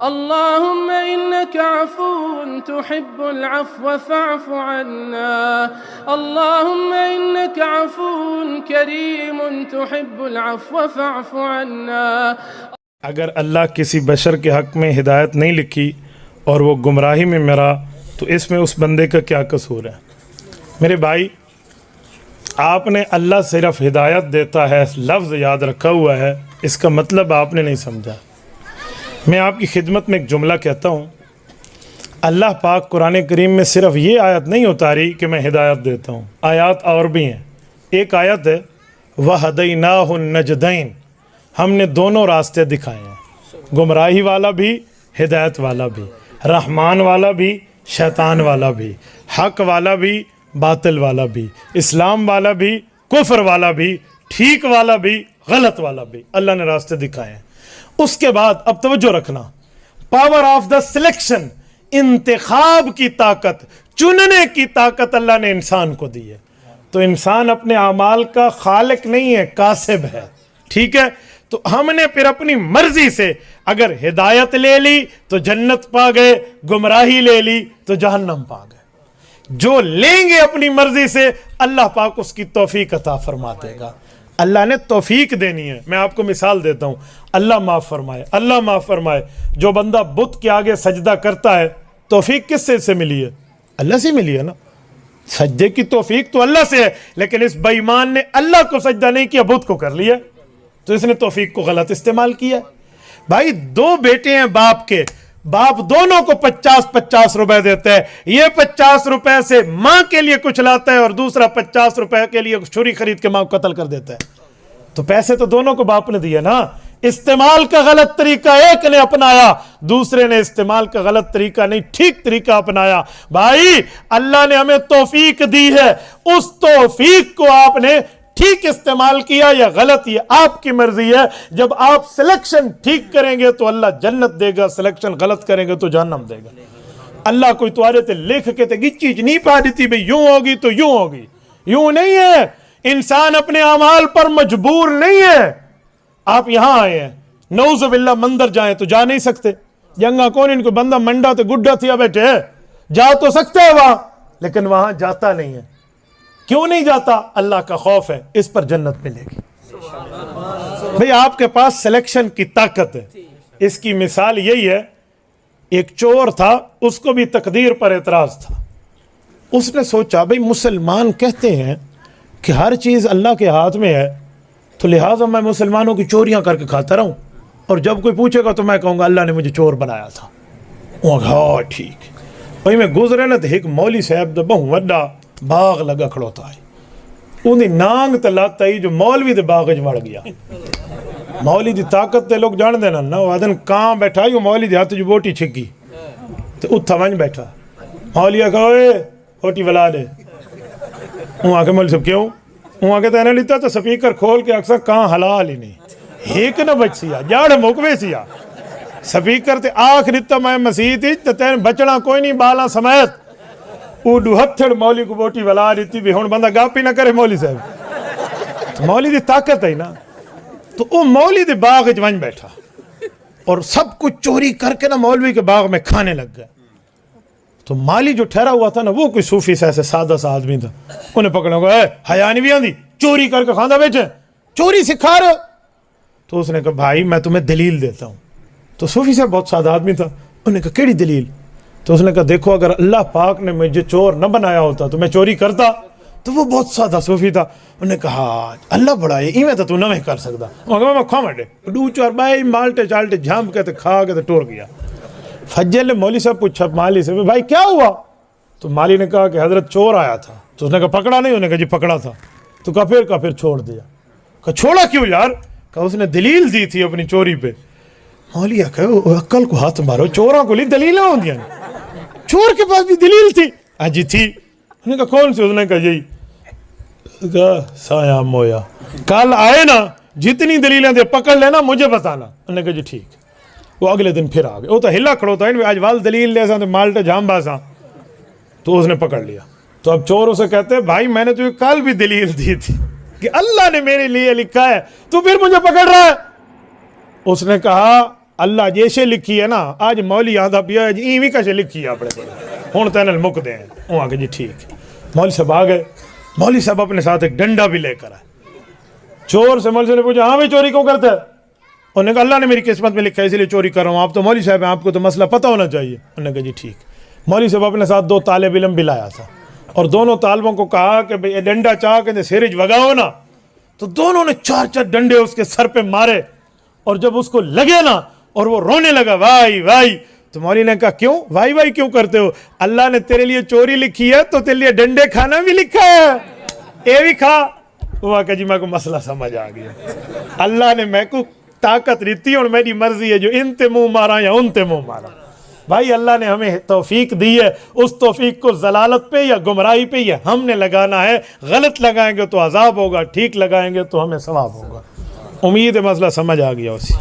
اللهم إنك عفو تحب العفو فاعف عنا اللهم إنك عفو كريم تحب العفو فاعف عنا. اگر اللہ کسی بشر کے حق میں ہدایت نہیں لکھی اور وہ گمراہی میں مرا تو اس میں اس بندے کا کیا قصور ہے؟ میرے بھائی، آپ نے اللہ صرف ہدایت دیتا ہے لفظ یاد رکھا ہوا ہے، اس کا مطلب آپ نے نہیں سمجھا. میں آپ کی خدمت میں ایک جملہ کہتا ہوں. اللہ پاک قرآن کریم میں صرف یہ آیت نہیں اتاری کہ میں ہدایت دیتا ہوں، آیات اور بھی ہیں. ایک آیت ہے وَهَدَيْنَاهُ النَّجْدَيْنِ، ہم نے دونوں راستے دکھائے ہیں، گمراہی والا بھی ہدایت والا بھی، رحمان والا بھی شیطان والا بھی، حق والا بھی باطل والا بھی، اسلام والا بھی کفر والا بھی، ٹھیک والا بھی غلط والا بھی. اللہ نے راستے دکھائے ہیں. اس کے بعد اب توجہ رکھنا، پاور آف دا سلیکشن، انتخاب کی طاقت، چننے کی طاقت اللہ نے انسان کو دی ہے. تو انسان اپنے اعمال کا خالق نہیں ہے، کاسب ہے. ٹھیک ہے، تو ہم نے پھر اپنی مرضی سے اگر ہدایت لے لی تو جنت پا گئے، گمراہی لے لی تو جہنم پا گئے. جو لیں گے اپنی مرضی سے اللہ پاک اس کی توفیق عطا فرما دے گا. اللہ نے توفیق دینی ہے. میں آپ کو مثال دیتا ہوں، اللہ معاف فرمائے، اللہ معاف فرمائے. جو بندہ بت کے آگے سجدہ کرتا ہے، توفیق کس سے ملی ہے؟ اللہ سے ملی ہے نا. سجدے کی توفیق تو اللہ سے ہے، لیکن اس بے ایمان نے اللہ کو سجدہ نہیں کیا، بت کو کر لیا، تو اس نے توفیق کو غلط استعمال کیا. بھائی، دو بیٹے ہیں باپ کے، باپ دونوں کو 50-50 روپے دیتا ہے. یہ 50 روپے سے ماں کے لیے کچھ لاتا ہے اور دوسرا 50 روپے کے لیے چھری خرید کے ماں کو قتل کر دیتا ہے. تو پیسے تو دونوں کو باپ نے دیے نا. استعمال کا غلط طریقہ ایک نے اپنایا، دوسرے نے استعمال کا غلط طریقہ نہیں، ٹھیک طریقہ اپنایا. بھائی، اللہ نے ہمیں توفیق دی ہے، اس توفیق کو آپ نے ٹھیک استعمال کیا یا غلط، یہ آپ کی مرضی ہے. جب آپ سلیکشن ٹھیک کریں گے تو اللہ جنت دے گا، سلیکشن غلط کریں گے تو جہنم دے گا. اللہ کوئی توارے تے لکھ کے تے چیز نہیں پا دیتی بھئی یوں ہوگی تو یوں ہوگی. یوں نہیں ہے. انسان اپنے اعمال پر مجبور نہیں ہے. آپ یہاں آئے ہیں، نعوذ باللہ مندر جائیں تو جا نہیں سکتے. جنگا کون ان کو بندہ منڈا تے گڈا تھیا بیٹھے ہے، جا تو سکتے ہے وہاں، لیکن وہاں جاتا نہیں ہے. کیوں نہیں جاتا؟ اللہ کا خوف ہے، اس پر جنت ملے گی. بھئی، آپ کے پاس سلیکشن کی طاقت ہے. اس کی مثال یہی ہے، ایک چور تھا، اس کو بھی تقدیر پر اعتراض تھا. اس نے سوچا بھئی مسلمان کہتے ہیں کہ ہر چیز اللہ کے ہاتھ میں ہے، تو لہٰذا میں مسلمانوں کی چوریاں کر کے کھاتا رہوں، اور جب کوئی پوچھے گا تو میں کہوں گا اللہ نے مجھے چور بنایا تھا. وہ کہا ہاں ٹھیک. بھئی میں گزرے نا تو ایک مولی صاحب دا بہت وڈا باغ لگا کھڑوتا ہے، انہیں نانگ تلاتا ہی جو مولوی دے باغ وڑ گیا. مولی دی طاقت تے لوگ جان دینا نا. وہ آدھن کہاں بیٹھا ہی، وہ مولی دی ہاتھ جو بوٹی چھکی تو اتھا ونج بیٹھا. مولی کہا اے بوٹی ولا دے. وہاں کے مولوی صاحب کیوں؟ وہاں کے تینے لیتا تو سپیکر کھول کے اکثر کہاں حلال ہی نہیں، ایک نہ بچ سیا جاڑ مکوے سیا سپیکر تے آنکھ دیتا میں مسیح تھی تو تین بچنا کوئی نہیں بالا سمیت. اوڈو ہتھڑ مولی کو بوٹی ولا دیتی بھی ہون بندہ گاپی نہ کرے مولی صاحب. مولی دی طاقت ہے نا. تو وہ مولی دی باغ ونج بیٹھا اور سب کچھ چوری کر کے نا مولوی کے باغ میں کھانے لگ گئے. تو مالی جو ٹھہرا ہوا تھا نا، وہ کوئی صوفی سے ایسے سادہ سا آدمی تھا. انہیں پکڑا گا، اے حیا نہیں بھی آندی، چوری کر کے کھانا بیٹھے، چوری سکھا رہے. تو اس نے کہا بھائی میں تمہیں دلیل دیتا ہوں. تو صوفی سے بہت سادہ آدمی تھا. انہوں نے کہا کیڑی دلیل؟ تو اس نے کہا دیکھو اگر اللہ پاک نے مجھے چور نہ بنایا ہوتا تو میں چوری کرتا. تو وہ بہت سادہ صوفی تھا. انہوں نے کہا اللہ بڑا ہے، ایویں تو نہ کر سکتا. میں کہا میں کھا مٹے ڈو چار بائی مالٹے چالٹے جھام کے کھا کے ٹور گیا. فجر مولوی صاحب پوچھا مالی سے بھائی کیا ہوا؟ تو مالی نے کہا کہ حضرت چور آیا تھا. تو اس نے کہا پکڑا نہیں؟ انہوں نے کہا جی پکڑا تھا. تو کہا پھر چھوڑ دیا. کہا چھوڑا کیوں یار؟ کہا اس نے دلیل دی تھی اپنی چوری پہ. مولوی کہا عقل کو ہاتھ مارو، چوراں کو لی دلیلیں ہوندیاں. چور کے پاس بھی دلیل تھی. ہاں جی تھی. انہوں نے کہا کون سی؟ اس نے کہا یہی. کہا سایہ مویا کل آئے نا جتنی دلیلیں دے پکڑ لینا مجھے بتانا. انہوں نے کہا جی ٹھیک. وہ اگلے دن پھر آ گئے. وہ تو ہلا کھڑوتا ہے آج وال دلیل لے سا تو مالٹے جھام باسا. تو اس نے پکڑ لیا. تو اب چور اسے کہتے ہیں بھائی میں نے تجھے کل بھی دلیل دی تھی کہ اللہ نے میرے لیے لکھا ہے، تو پھر مجھے پکڑ رہا ہے. اس نے کہا اللہ جیسے لکھی ہے نا اج مولوی آندا پیا جی ایویں کیسے لکھی ہے اپنے کو ہن تینل مک دے ہیں وہ آ کے جی ٹھیک ہے مولوی صاحب آ گئے مولوی صاحب اپنے ساتھ ایک ڈنڈا بھی لے کر آئے چور سے مولوی صاحب نے پوچھا ہاں بھائی چوری کیوں کرتا ہے انہوں نے کہا اللہ نے میری قسمت میں لکھا ہے اسی لیے چوری کر رہا ہوں آپ تو مولوی صاحب ہیں آپ کو تو مسئلہ پتہ ہونا چاہیے انہوں نے کہا جی ٹھیک مولوی صاحب اپنے ساتھ 2 طالب علم بھی لایا تھا اور دونوں طالبوں کو کہا کہ بھئی یہ ڈنڈا چاہ کے سیرج وگاؤ نا تو دونوں نے 4 ڈنڈے اس کے سر پہ مارے اور جب اس کو لگے نا اور وہ رونے لگا وائی وائی تو مولوی نے کہا کیوں وائی وائی کیوں کرتے ہو اللہ نے تیرے لیے چوری لکھی ہے تو تیرے لیے ڈنڈے کھانا بھی لکھا ہے یہ بھی کھا وہ کہ جی میں کو مسئلہ سمجھ آ گیا اللہ نے میں کو طاقت دیتی اور میری مرضی ہے جو ان تے منہ مارا یا ان تے منہ مارا بھائی اللہ نے ہمیں توفیق دی ہے اس توفیق کو ضلالت پہ یا گمراہی پہ یا ہم نے لگانا ہے غلط لگائیں گے تو عذاب ہوگا ٹھیک لگائیں گے تو ہمیں ثواب ہوگا امید ہے مسئلہ سمجھ آ گیا اسی